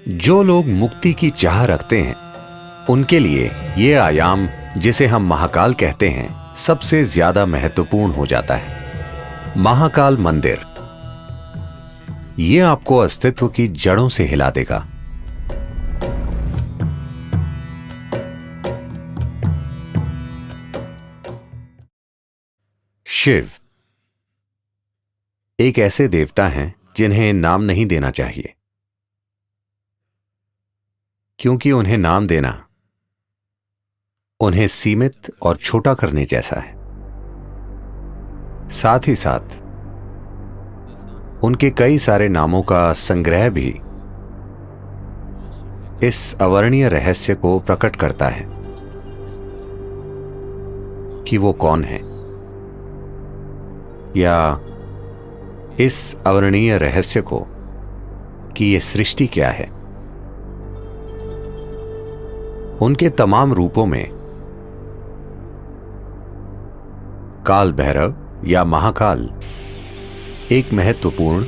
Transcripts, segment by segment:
जो लोग मुक्ति की चाह रखते हैं उनके लिए ये आयाम, जिसे हम महाकाल कहते हैं, सबसे ज्यादा महत्वपूर्ण हो जाता है। महाकाल मंदिर ये आपको अस्तित्व की जड़ों से हिला देगा। शिव एक ऐसे देवता हैं जिन्हें नाम नहीं देना चाहिए, क्योंकि उन्हें नाम देना उन्हें सीमित और छोटा करने जैसा है। साथ ही साथ उनके कई सारे नामों का संग्रह भी इस अवर्णीय रहस्य को प्रकट करता है कि वो कौन है, या इस अवर्णीय रहस्य को कि ये सृष्टि क्या है। उनके तमाम रूपों में काल भैरव या महाकाल एक महत्वपूर्ण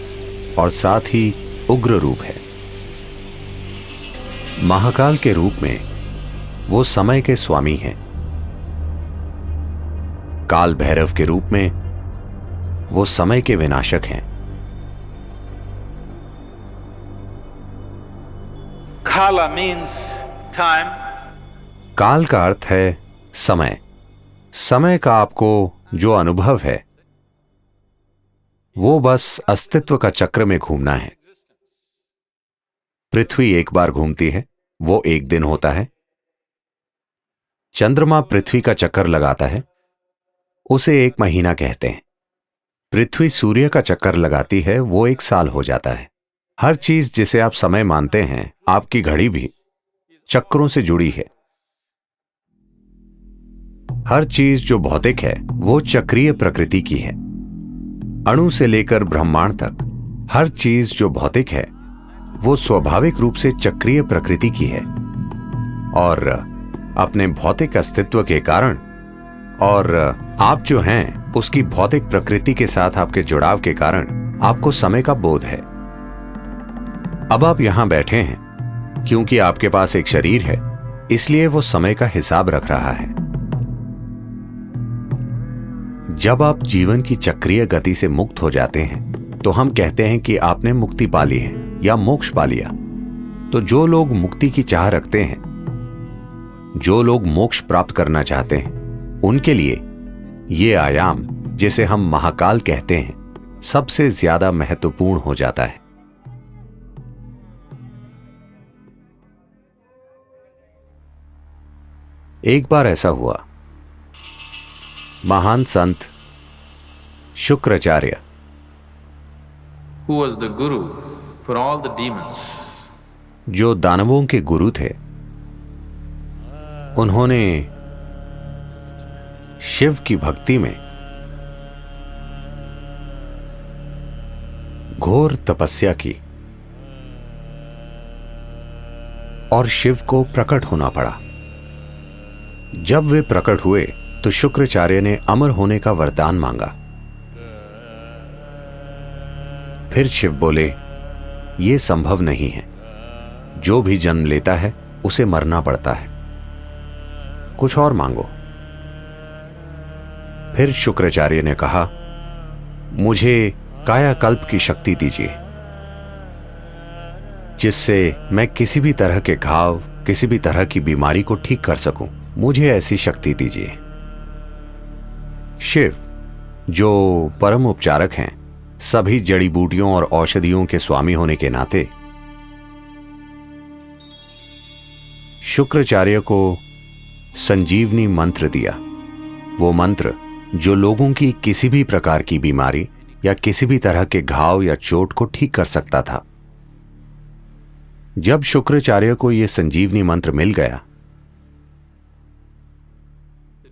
और साथ ही उग्र रूप है। महाकाल के रूप में वो समय के स्वामी हैं। काल भैरव के रूप में वो समय के विनाशक हैं। Kala means time. काल का अर्थ है समय। समय का आपको जो अनुभव है वो बस अस्तित्व का चक्र में घूमना है। पृथ्वी एक बार घूमती है, वो एक दिन होता है। चंद्रमा पृथ्वी का चक्कर लगाता है, उसे एक महीना कहते हैं। पृथ्वी सूर्य का चक्कर लगाती है, वो एक साल हो जाता है। हर चीज जिसे आप समय मानते हैं, आपकी घड़ी भी चक्रों से जुड़ी है। हर चीज जो भौतिक है वो चक्रीय प्रकृति की है। अणु से लेकर ब्रह्मांड तक हर चीज जो भौतिक है वो स्वाभाविक रूप से चक्रीय प्रकृति की है, और अपने भौतिक अस्तित्व के कारण और आप जो हैं उसकी भौतिक प्रकृति के साथ आपके जुड़ाव के कारण आपको समय का बोध है। अब आप यहां बैठे हैं क्योंकि आपके पास एक शरीर है, इसलिए वो समय का हिसाब रख रहा है। जब आप जीवन की चक्रीय गति से मुक्त हो जाते हैं तो हम कहते हैं कि आपने मुक्ति पा ली है या मोक्ष पा लिया। तो जो लोग मुक्ति की चाह रखते हैं, जो लोग मोक्ष प्राप्त करना चाहते हैं, उनके लिए ये आयाम, जिसे हम महाकाल कहते हैं, सबसे ज्यादा महत्वपूर्ण हो जाता है। एक बार ऐसा हुआ, महान संत Shukracharya, Who was the guru for all the demons? जो दानवों के गुरु थे, उन्होंने शिव की भक्ति में घोर तपस्या की और शिव को प्रकट होना पड़ा। जब वे प्रकट हुए तो शुक्राचार्य ने अमर होने का वरदान मांगा। फिर शिव बोले, यह संभव नहीं है, जो भी जन्म लेता है उसे मरना पड़ता है, कुछ और मांगो। फिर शुक्राचार्य ने कहा, मुझे कायाकल्प की शक्ति दीजिए, जिससे मैं किसी भी तरह के घाव, किसी भी तरह की बीमारी को ठीक कर सकूं। मुझे ऐसी शक्ति दीजिए। शिव, जो परम उपचारक हैं, सभी जड़ी बूटियों और औषधियों के स्वामी होने के नाते, शुक्राचार्य को संजीवनी मंत्र दिया। वो मंत्र जो लोगों की किसी भी प्रकार की बीमारी या किसी भी तरह के घाव या चोट को ठीक कर सकता था। जब शुक्राचार्य को यह संजीवनी मंत्र मिल गया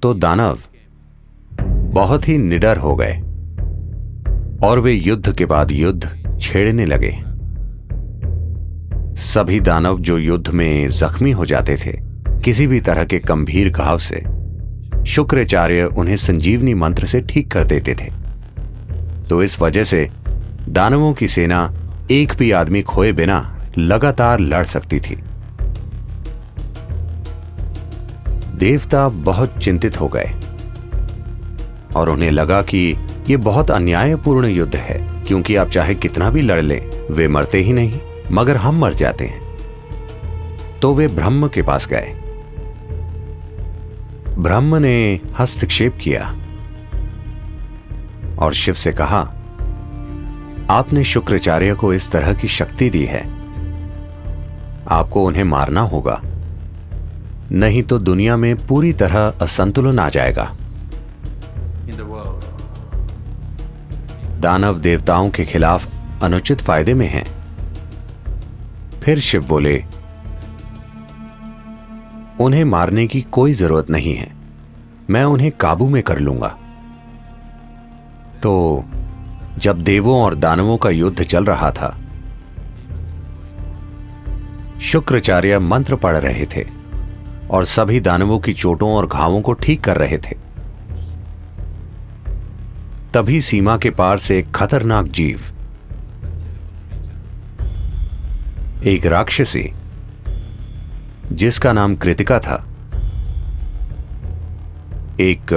तो दानव बहुत ही निडर हो गए और वे युद्ध के बाद युद्ध छेड़ने लगे। सभी दानव जो युद्ध में जख्मी हो जाते थे, किसी भी तरह के गंभीर घाव से, शुक्राचार्य उन्हें संजीवनी मंत्र से ठीक कर देते थे। तो इस वजह से दानवों की सेना एक भी आदमी खोए बिना लगातार लड़ सकती थी। देवता बहुत चिंतित हो गए और उन्हें लगा कि यह बहुत अन्यायपूर्ण युद्ध है, क्योंकि आप चाहे कितना भी लड़ लें, वे मरते ही नहीं, मगर हम मर जाते हैं। तो वे ब्रह्म के पास गए। ब्रह्म ने हस्तक्षेप किया और शिव से कहा, आपने शुक्राचार्य को इस तरह की शक्ति दी है, आपको उन्हें मारना होगा, नहीं तो दुनिया में पूरी तरह असंतुलन आ जाएगा। in the world. दानव देवताओं के खिलाफ अनुचित फायदे में हैं। फिर शिव बोले, उन्हें मारने की कोई जरूरत नहीं है, मैं उन्हें काबू में कर लूंगा। तो जब देवों और दानवों का युद्ध चल रहा था, शुक्राचार्य मंत्र पढ़ रहे थे और सभी दानवों की चोटों और घावों को ठीक कर रहे थे। तभी सीमा के पार से एक खतरनाक जीव, एक राक्षसी जिसका नाम कृतिका था, एक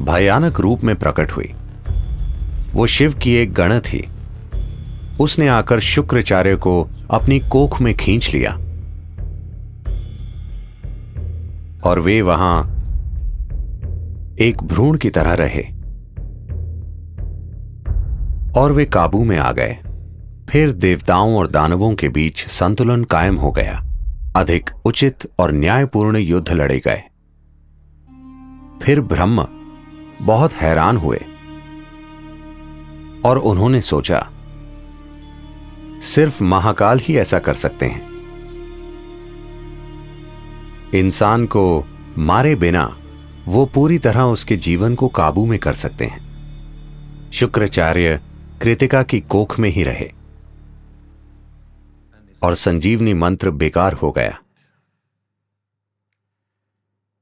भयानक रूप में प्रकट हुई। वो शिव की एक गण थी। उसने आकर शुक्राचार्य को अपनी कोख में खींच लिया और वे वहां एक भ्रूण की तरह रहे और वे काबू में आ गए। फिर देवताओं और दानवों के बीच संतुलन कायम हो गया। अधिक उचित और न्यायपूर्ण युद्ध लड़े गए। फिर ब्रह्म बहुत हैरान हुए और उन्होंने सोचा, सिर्फ महाकाल ही ऐसा कर सकते हैं। इंसान को मारे बिना वो पूरी तरह उसके जीवन को काबू में कर सकते हैं। शुक्राचार्य कृतिका की कोख में ही रहे और संजीवनी मंत्र बेकार हो गया।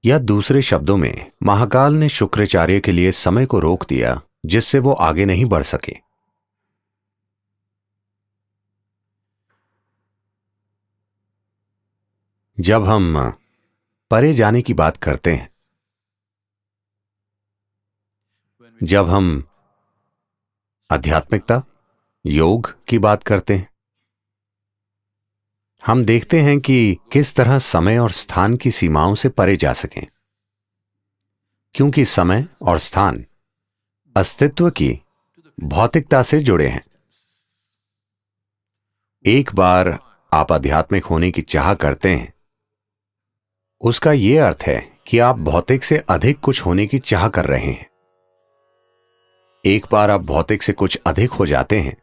या दूसरे शब्दों में, महाकाल ने शुक्राचार्य के लिए समय को रोक दिया, जिससे वो आगे नहीं बढ़ सके। जब हम परे जाने की बात करते हैं, जब हम आध्यात्मिकता, योग की बात करते हैं, हम देखते हैं कि किस तरह समय और स्थान की सीमाओं से परे जा सकें, क्योंकि समय और स्थान अस्तित्व की भौतिकता से जुड़े हैं। एक बार आप आध्यात्मिक होने की चाह करते हैं, उसका यह अर्थ है कि आप भौतिक से अधिक कुछ होने की चाह कर रहे हैं। एक बार आप भौतिक से कुछ अधिक हो जाते हैं,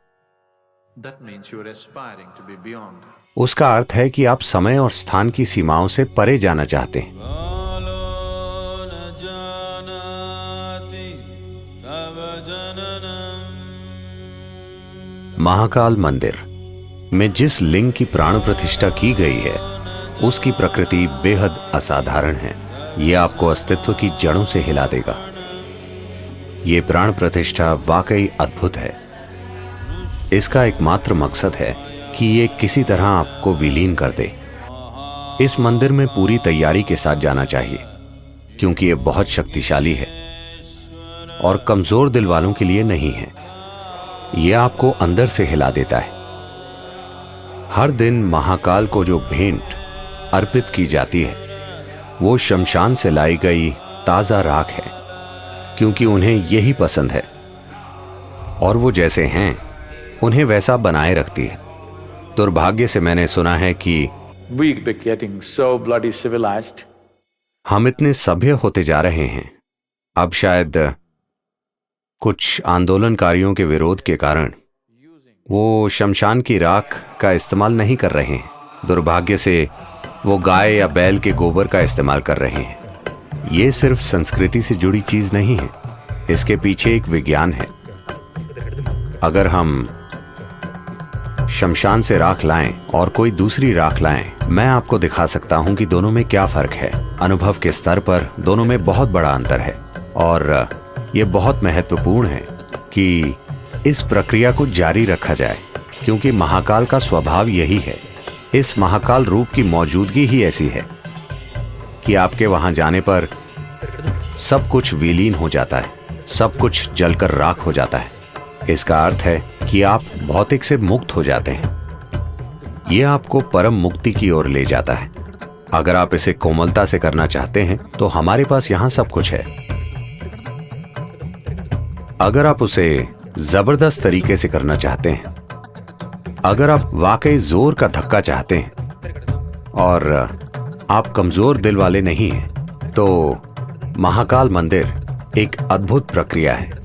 That means you are aspiring to be beyond. उसका अर्थ है कि आप समय और स्थान की सीमाओं से परे जाना चाहते हैं। महाकाल मंदिर में जिस लिंग की प्राण प्रतिष्ठा की गई है, उसकी प्रकृति बेहद असाधारण है। यह आपको अस्तित्व की जड़ों से हिला देगा। यह प्राण प्रतिष्ठा वाकई अद्भुत है। इसका एकमात्र मकसद है कि ये किसी तरह आपको विलीन कर दे। इस मंदिर में पूरी तैयारी के साथ जाना चाहिए, क्योंकि यह बहुत शक्तिशाली है और कमजोर दिल वालों के लिए नहीं है। यह आपको अंदर से हिला देता है। हर दिन महाकाल को जो भेंट अर्पित की जाती है, वो शमशान से लाई गई ताजा राख है, क्योंकि उन्हें यही पसंद है और वो जैसे हैं उन्हें वैसा बनाए रखती है। दुर्भाग्य से मैंने सुना है कि We be getting so bloody civilized. हम इतने सभ्य होते जा रहे हैं, अब शायद कुछ आंदोलनकारियों के विरोध के कारण वो शमशान की राख का इस्तेमाल नहीं कर रहे हैं। दुर्भाग्य से वो गाय या बैल के गोबर का इस्तेमाल कर रहे हैं। ये सिर्फ संस्कृति से जुड़ी चीज नहीं है, इसके पीछे एक विज्ञान है। अगर हम शमशान से राख लाएं और कोई दूसरी राख लाएं, मैं आपको दिखा सकता हूं कि दोनों में क्या फर्क है। अनुभव के स्तर पर दोनों में बहुत बड़ा अंतर है और यह बहुत महत्वपूर्ण है कि इस प्रक्रिया को जारी रखा जाए। क्योंकि महाकाल का स्वभाव यही है। इस महाकाल रूप की मौजूदगी ही ऐसी है कि आपके वहां जाने पर सब कुछ विलीन हो जाता है, सब कुछ जलकर राख हो जाता है। इसका अर्थ है कि आप भौतिक से मुक्त हो जाते हैं। यह आपको परम मुक्ति की ओर ले जाता है। अगर आप इसे कोमलता से करना चाहते हैं तो हमारे पास यहां सब कुछ है। अगर आप उसे जबरदस्त तरीके से करना चाहते हैं, अगर आप वाकई जोर का धक्का चाहते हैं और आप कमजोर दिल वाले नहीं हैं, तो महाकाल मंदिर एक अद्भुत प्रक्रिया है।